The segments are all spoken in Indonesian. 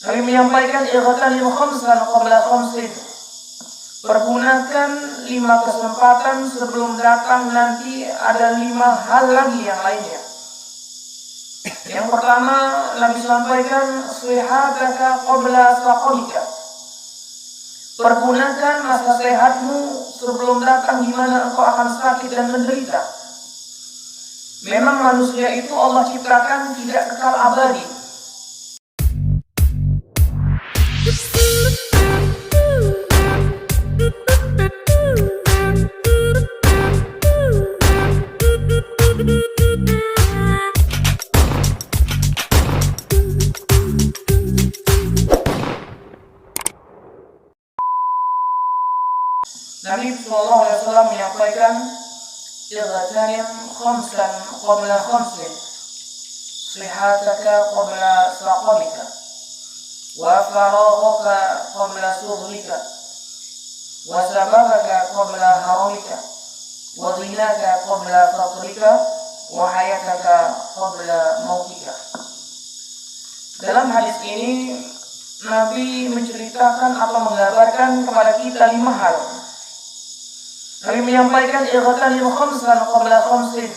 Nabi menyampaikan ightanim khamsan qabla khamsin. Pergunakan 5 kesempatan sebelum datang nanti ada 5 hal lagi yang lainnya. Yang pertama, Nabi sampaikan sihataka qabla saqamika. Pergunakan masa sehatmu sebelum datang di mana engkau akan sakit dan menderita. Memang manusia itu Allah ciptakan tidak kekal abadi. Nabi SAW menyampaikan ightanim khamsan qabla khamsin, sihataka qabla saqamika, wa faraghaka qabla shughlika, wa sababaka qabla haramika, wa ghinaka qabla faqrika, wa hayataka qabla mautika. Dalam hadis ini Nabi menceritakan atau menggambarkan kepada kita 5 hal. Nabi menyampaikan ightanim khamsan qabla khamsin.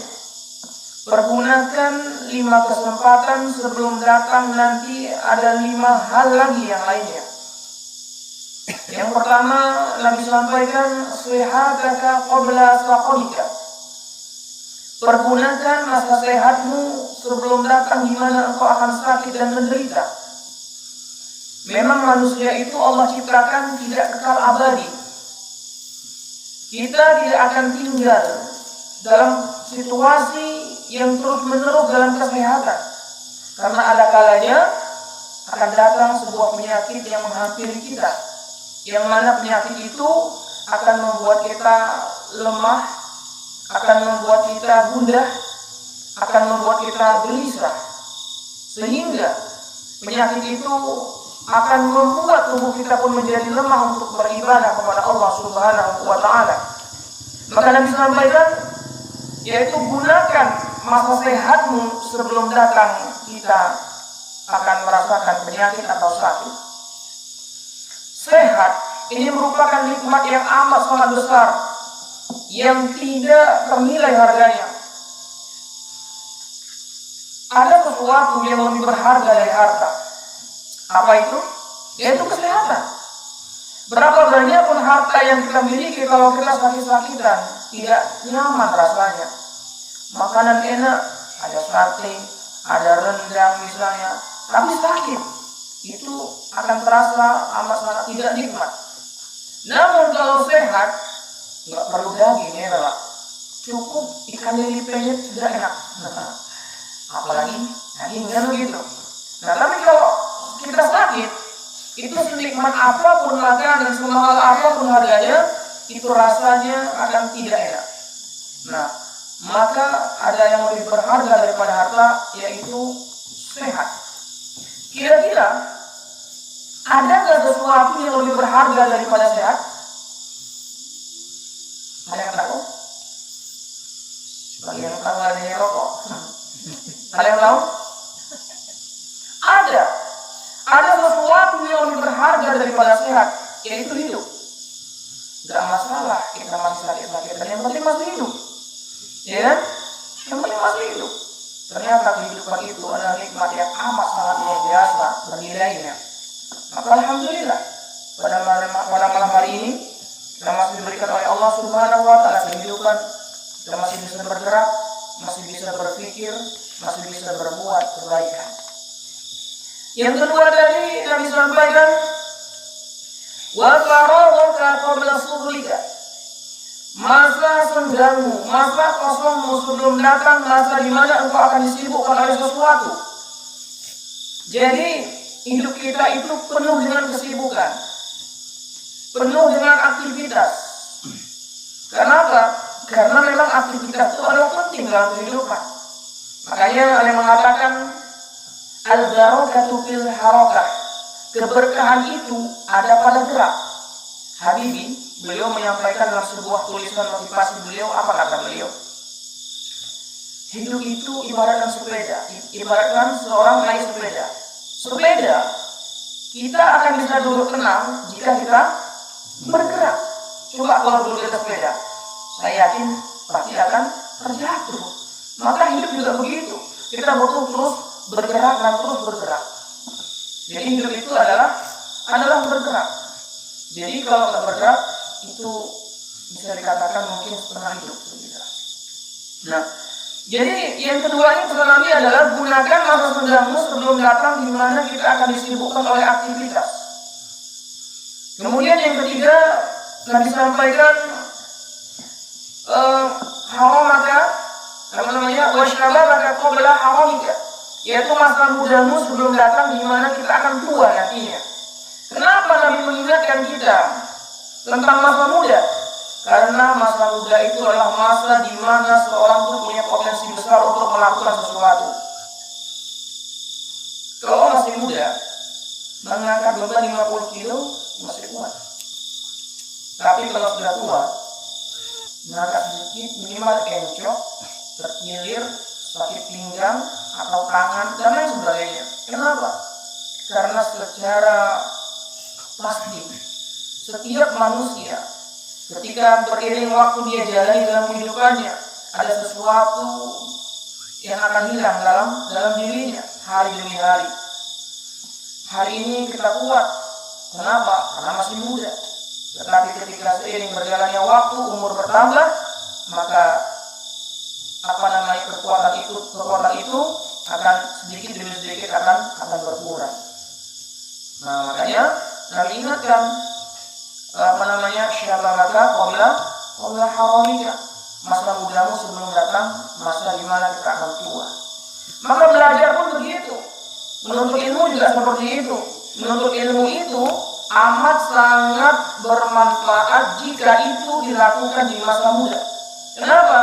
Pergunakan 5 kesempatan sebelum datang nanti ada 5 hal lagi yang lainnya. Yang pertama, Nabi sampaikan sihataka qabla saqamika. Pergunakan masa sehatmu sebelum datang di mana engkau akan sakit dan menderita. Memang manusia itu Allah ciptakan tidak kekal abadi. Kita tidak akan tinggal dalam situasi yang terus-menerus dalam kesehatan. Karena ada kalanya akan datang sebuah penyakit yang menghampiri kita. Yang mana penyakit itu akan membuat kita lemah, akan membuat kita gundah, akan membuat kita gelisah. Sehingga penyakit itu akan membuat tubuh kita pun menjadi lemah untuk beribadah kepada Allah Subhanahu wa Ta'ala. Maka Nabi sampaikan, yaitu gunakan masa sehatmu sebelum datang kita akan merasakan penyakit atau sakit. Sehat ini merupakan nikmat yang amat sangat besar, yang tidak ternilai harganya. Ada sesuatu yang lebih berharga dari harta. Apa itu? Yaitu kesehatan. Berapa banyak pun harta yang kita miliki, kalau kita sakit-sakitan tidak nyaman rasanya. Makanan enak, ada sate, ada rendang misalnya, tapi sakit, itu akan terasa amat sangat tidak nikmat. Namun kalau sehat, nggak perlu daging ya Pak, cukup ikan lele penyet sudah enak. Apalagi daging kan begitu. Nah tapi kalau kita sakit, itu senikmat apapun makanan dan semahal apapun harganya, itu rasanya akan tidak enak. Nah, maka ada yang lebih berharga daripada harta, yaitu sehat. Kira-kira ada nggak sesuatu yang lebih berharga daripada sehat? Ada yang tahu? Bagi yang tahu ada yang rokok. Ada yang tahu? Ada. Ada sesuatu yang lebih berharga daripada sehat, yaitu hidup. Gak masalah kita masih sakit-sakitan, yang penting masih hidup. Ya kan? Yang penting masih hidup. Ternyata kehidupan itu adalah nikmat yang amat sangat luar biasa bernilainya. Maka alhamdulillah pada malam hari ini kita masih diberikan oleh Allah Subhanahu wa Ta'ala kehidupan. Kita masih bisa bergerak, masih bisa berpikir, masih bisa berbuat kebaikan. Yang kedua tadi Nabi sampaikan, wa faraghaka qabla shughlika. Masa senggangmu, masa kosongmu sebelum datang masa di mana engkau akan disibukkan oleh sesuatu. Jadi hidup kita itu penuh dengan kesibukan, penuh dengan aktivitas. Kenapa? Karena memang aktivitas itu adalah penting dalam kehidupan. Makanya ada yang mengatakan al-barakatu fil harakah. Keberkahan itu ada pada gerak. Habibie, beliau menyampaikan dalam sebuah tulisan motivasi beliau, apa kata beliau? Hidup itu ibaratkan sepeda, ibaratkan seorang naik sepeda. Sepeda Kita akan bisa duduk tenang jika kita bergerak. Coba kalau duduk di atas sepeda, saya yakin pasti akan terjatuh. Maka hidup juga begitu. Kita butuh terus bergerak dan terus bergerak. Jadi hidup itu adalah bergerak. Jadi kalau nggak bergerak itu bisa dikatakan mungkin setengah hidup. Nah, jadi yang kedua ini pesan Nabi adalah gunakan masa senggammu sebelum datang di mana kita akan disibukkan oleh aktivitas. Kemudian yang ketiga Nabi sampaikan haramaka washababaka qabla haramika, yaitu masa mudamu sebelum datang di mana kita akan tua nantinya. Kenapa Nabi mengingatkan kita tentang masa muda? Karena masa muda itu adalah masa di mana seorang itu punya potensi besar untuk melakukan sesuatu. Kalau masih muda, mengangkat beban 50 kilo masih kuat. Tapi kalau sudah tua, mengangkat sedikit minimal encok, terkilir, sakit pinggang atau tangan dan lain sebagainya. Kenapa? Karena secara pasti setiap manusia ketika beriring waktu dia jalani dalam kehidupannya, ada sesuatu yang akan hilang dalam dirinya hari demi hari. Hari ini kita kuat, kenapa? Karena masih muda. Tetapi ketika seiring berjalannya waktu, umur bertambah, maka kekuatan itu akan sedikit demi sedikit akan berkurang. Nah, makanya Nabi ingatkan syababaka qabla haramika, masa mudamu sebelum datang masa di mana kita akan tua. Maka belajar pun begitu, menuntut ilmu juga seperti itu. Menuntut ilmu itu amat sangat bermanfaat jika itu dilakukan di masa muda. Kenapa?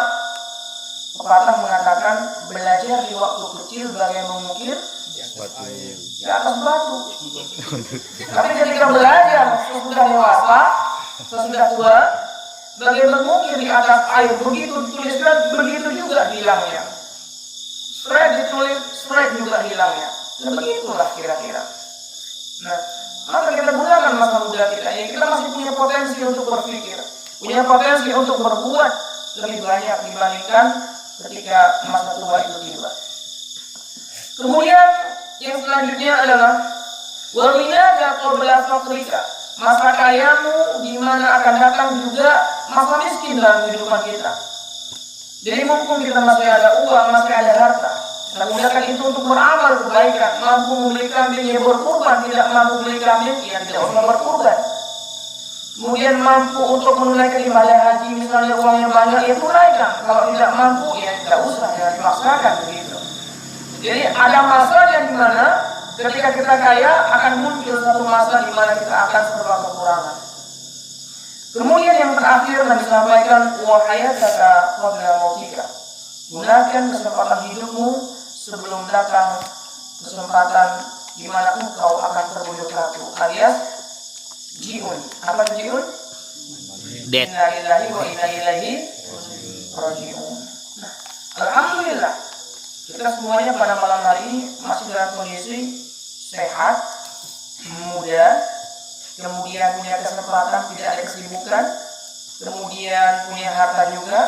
Pepatah mengatakan belajar di waktu kecil bagai mengukir di atas batu. Tapi ketika belajar sesudah dewasa, sesudah tua, bagai mengukir di atas air. Begitu dituliskan, begitu juga hilangnya. Spread ditulis, spread juga hilangnya. Dan begitulah kira-kira. Nah, maka kita gunakan masa muda kita ini. Kita masih punya potensi untuk berpikir, punya potensi untuk berbuat lebih banyak dibandingkan ketika masa tua itu tiba. Kemudian yang selanjutnya adalah waminaka qabla faqrika, masa kayamu di mana akan datang juga masa miskin dalam kehidupan kita. Jadi mumpung kita masih ada uang, masih ada harta, kita gunakan itu untuk beramal kebaikan. Mampu membeli kambing, ya berkurban. Tidak mampu beli kambing, ya tidak usah berkurban. Kemudian mampu untuk menunaikan ibadah haji, misalnya uangnya banyak, ya tunaikan. Kalau tidak mampu, ya tidak usah, jangan dipaksakan begitu. Jadi ada masanya di mana ketika kita kaya akan muncul satu masa di mana kita akan serba kekurangan. Kemudian yang terakhir Nabi sampaikan wa hayataka qabla mautika. Gunakan kesempatan hidupmu sebelum datang kesempatan di mana engkau akan terbunuh ratu, alias jiun. Apa jiun? Inna lillahi wa inna ilaihi raji'un. Nah, alhamdulillah kita semuanya pada malam hari ini masih dalam kondisi sehat, muda, kemudian punya kesempatan, tidak ada kesibukan, kemudian punya harta juga,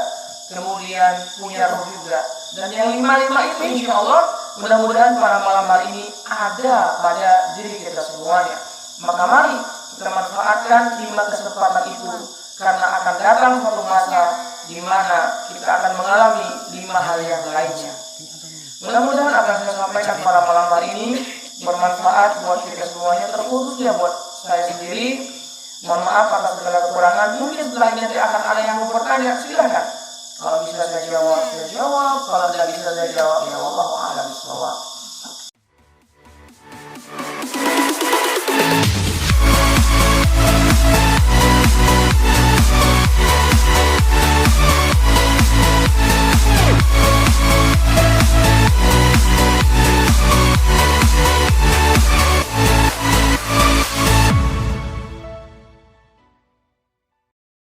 kemudian punya roh juga. Dan yang lima-lima itu insya Allah mudah-mudahan pada malam hari ini ada pada diri kita semuanya. Maka mari kita manfaatkan 5 kesempatan itu, karena akan datang suatu masa di mana kita akan mengalami 5 hal yang lainnya. Mudah-mudahan apa yang saya sampaikan pada malam hari ini bermanfaat buat kita semuanya, terkhusus ya buat saya sendiri. Mohon maaf atas segala kekurangan. Mungkin setelah ini nanti akan ada yang mau bertanya, silahkan. Kalau bisa saya jawab, saya jawab. Kalau tidak bisa saya jawab, ya Allah